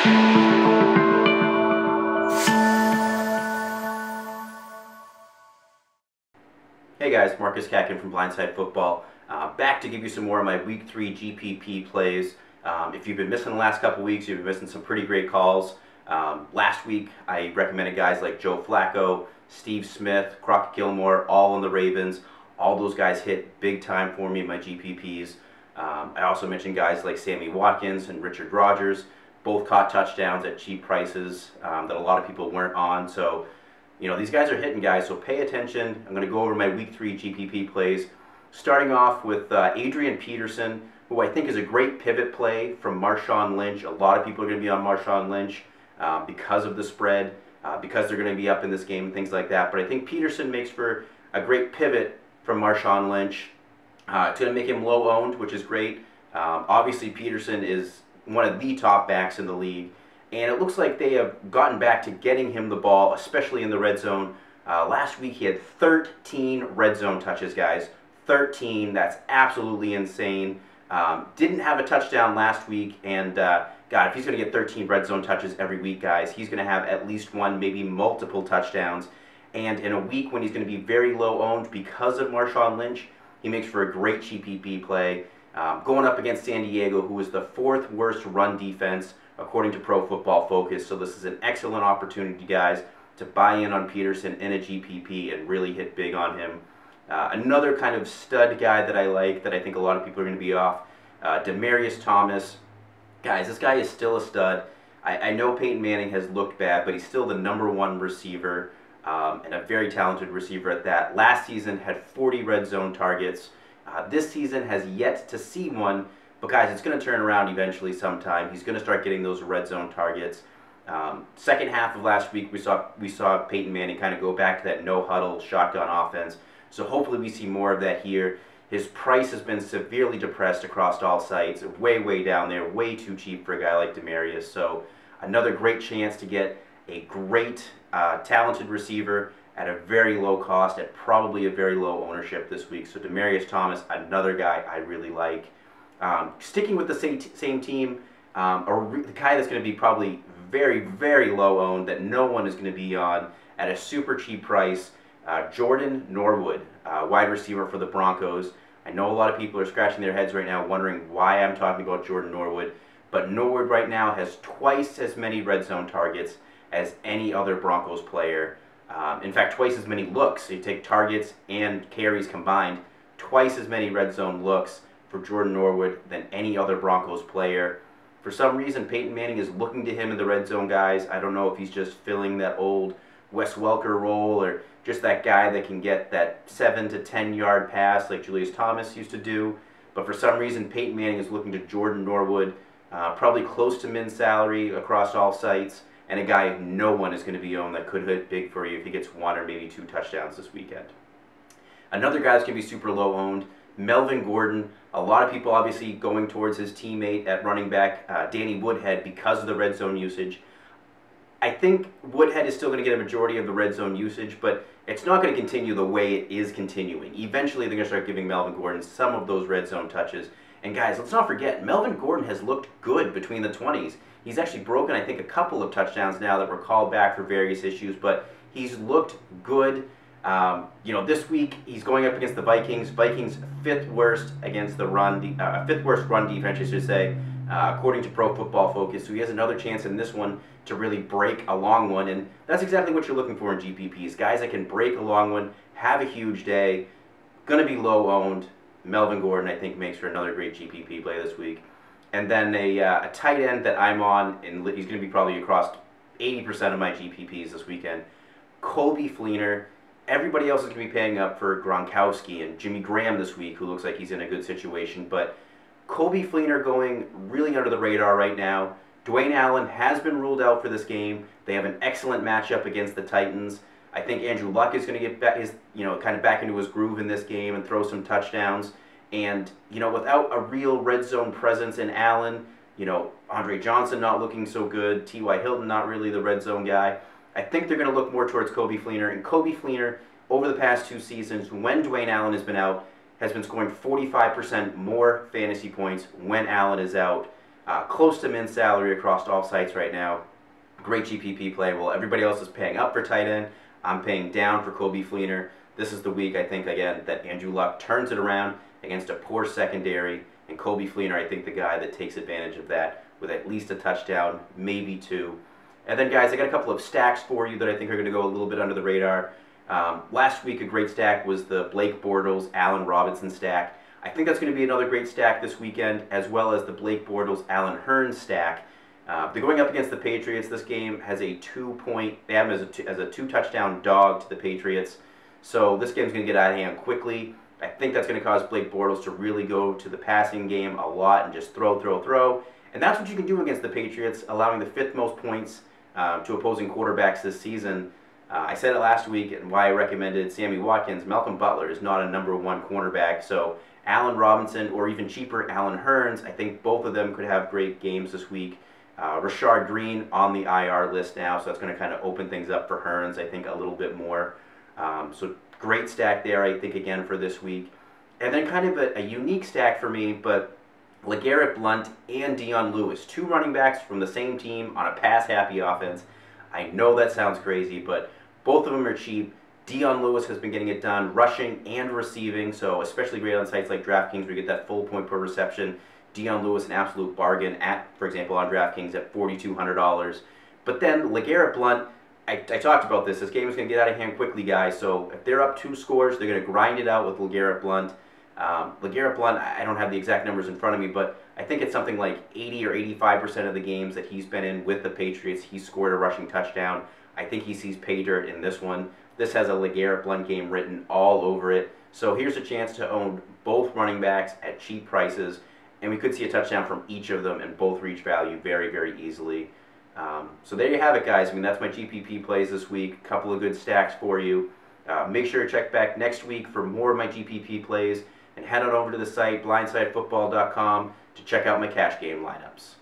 Hey guys, Marcus Catkin from Blindside Football, back to give you some more of my Week 3 GPP plays. If you've been missing the last couple weeks, you've been missing some pretty great calls. Last week, I recommended guys like Joe Flacco, Steve Smith, Crockett Gilmore, all on the Ravens. All those guys hit big time for me in my GPPs. I also mentioned guys like Sammy Watkins and Richard Rodgers. Both caught touchdowns at cheap prices that a lot of people weren't on. So, you know, these guys are hitting, guys, so pay attention. I'm going to go over my Week 3 GPP plays, starting off with Adrian Peterson, who I think is a great pivot play from Marshawn Lynch. A lot of people are going to be on Marshawn Lynch because of the spread, because they're going to be up in this game and things like that. But I think Peterson makes for a great pivot from Marshawn Lynch. It's going to make him low-owned, which is great. Obviously, Peterson is one of the top backs in the league. And it looks like they have gotten back to getting him the ball, especially in the red zone. Last week he had 13 red zone touches, guys. 13, that's absolutely insane. Didn't have a touchdown last week, and God, if he's going to get 13 red zone touches every week, guys, he's going to have at least one, maybe multiple touchdowns. And in a week when he's going to be very low owned because of Marshawn Lynch, he makes for a great GPP play. Going up against San Diego, who is the 4th worst run defense, according to Pro Football Focus. So this is an excellent opportunity, guys, to buy in on Peterson in a GPP and really hit big on him. Another kind of stud guy that I like, that I think a lot of people are going to be off, Demaryius Thomas. Guys, this guy is still a stud. I know Peyton Manning has looked bad, but he's still the #1 receiver, and a very talented receiver at that. Last season had 40 red zone targets. This season has yet to see one. But guys, it's going to turn around eventually sometime. He's going to start getting those red zone targets. Second half of last week, we saw Peyton Manning kind of go back to that no-huddle shotgun offense. So hopefully we see more of that here. His price has been severely depressed across all sites. Way, way down there. Way too cheap for a guy like Demaryius. So another great chance to get a great, talented receiver at a very low cost, at probably a very low ownership this week. So Demaryius Thomas, another guy I really like. Sticking with the same team, the guy that's going to be probably very, very low owned, that no one is going to be on at a super cheap price, Jordan Norwood, wide receiver for the Broncos. I know a lot of people are scratching their heads right now wondering why I'm talking about Jordan Norwood, but Norwood right now has twice as many red zone targets as any other Broncos player. In fact, twice as many looks. So you take targets and carries combined, twice as many red zone looks for Jordan Norwood than any other Broncos player. For some reason, Peyton Manning is looking to him in the red zone, guys. I don't know if he's just filling that old Wes Welker role, or just that guy that can get that 7 to 10 yard pass like Demaryius Thomas used to do. But for some reason, Peyton Manning is looking to Jordan Norwood, probably close to min salary across all sites, and a guy no one is going to be owned that could hit big for you if he gets 1 or maybe 2 touchdowns this weekend. Another guy that's going to be super low owned, Melvin Gordon. A lot of people obviously going towards his teammate at running back, Danny Woodhead, because of the red zone usage. I think Woodhead is still going to get a majority of the red zone usage, but it's not going to continue the way it is continuing. Eventually, they're going to start giving Melvin Gordon some of those red zone touches. And guys, let's not forget, Melvin Gordon has looked good between the 20s. He's actually broken, I think, a couple of touchdowns now that were called back for various issues, but he's looked good. You know, this week he's going up against the Vikings. Vikings 5th worst against the run, 5th worst run defense, I should say, according to Pro Football Focus. So he has another chance in this one to really break a long one, and that's exactly what you're looking for in GPPs. Guys that can break a long one, have a huge day, going to be low owned. Melvin Gordon, I think, makes for another great GPP play this week. And then a tight end that I'm on, and he's going to be probably across 80% of my GPPs this weekend, Coby Fleener. Everybody else is going to be paying up for Gronkowski and Jimmy Graham this week, who looks like he's in a good situation. But Coby Fleener going really under the radar right now. Dwayne Allen has been ruled out for this game. They have an excellent matchup against the Titans. I think Andrew Luck is going to get back kind of back into his groove in this game and throw some touchdowns. And, without a real red zone presence in Allen, Andre Johnson not looking so good, T.Y. Hilton not really the red zone guy, I think they're going to look more towards Coby Fleener. And Coby Fleener, over the past 2 seasons, when Dwayne Allen has been out, has been scoring 45% more fantasy points when Allen is out. close to min salary across all sites right now. Great GPP play. Well, everybody else is paying up for tight end. I'm paying down for Coby Fleener. This is the week, I think, again, that Andrew Luck turns it around against a poor secondary. And Coby Fleener, I think, the guy that takes advantage of that with at least a touchdown, maybe two. And then, guys, I got a couple of stacks for you that I think are going to go a little bit under the radar. Last week, a great stack was the Blake Bortles, Allen Robinson stack. I think that's going to be another great stack this weekend, as well as the Blake Bortles, Allen Hurns stack. They're going up against the Patriots. This game has a 2-point, they have them as a 2-touchdown dog to the Patriots. So this game's going to get out of hand quickly. I think that's going to cause Blake Bortles to really go to the passing game a lot and just throw. And that's what you can do against the Patriots, allowing the 5th most points to opposing quarterbacks this season. I said it last week and why I recommended Sammy Watkins. Malcolm Butler is not a #1 cornerback, so Allen Robinson or even cheaper Allen Hurns, I think both of them could have great games this week. Rashard Green on the IR list now, so that's going to kind of open things up for Hurns, I think, a little bit more. So great stack there, I think, again, for this week. And then kind of a unique stack for me, but LeGarrette Blount and Dion Lewis, 2 running backs from the same team on a pass-happy offense. I know that sounds crazy, but both of them are cheap. Dion Lewis has been getting it done, rushing and receiving, so especially great on sites like DraftKings where you get that full point per reception. Dion Lewis, an absolute bargain at, for example, on DraftKings at $4,200. But then LeGarrette Blount, I talked about this. This game is going to get out of hand quickly, guys. So if they're up 2 scores, they're going to grind it out with LeGarrette Blount. LeGarrette Blount, I don't have the exact numbers in front of me, but I think it's something like 80 or 85% of the games that he's been in with the Patriots, he's scored a rushing touchdown. I think he sees pay dirt in this one. This has a LeGarrette Blount game written all over it. So here's a chance to own both running backs at cheap prices, and we could see a touchdown from each of them and both reach value very, very easily. So there you have it, guys. I mean, that's my GPP plays this week. A couple of good stacks for you. Make sure to check back next week for more of my GPP plays, and head on over to the site, blindsidefootball.com, to check out my cash game lineups.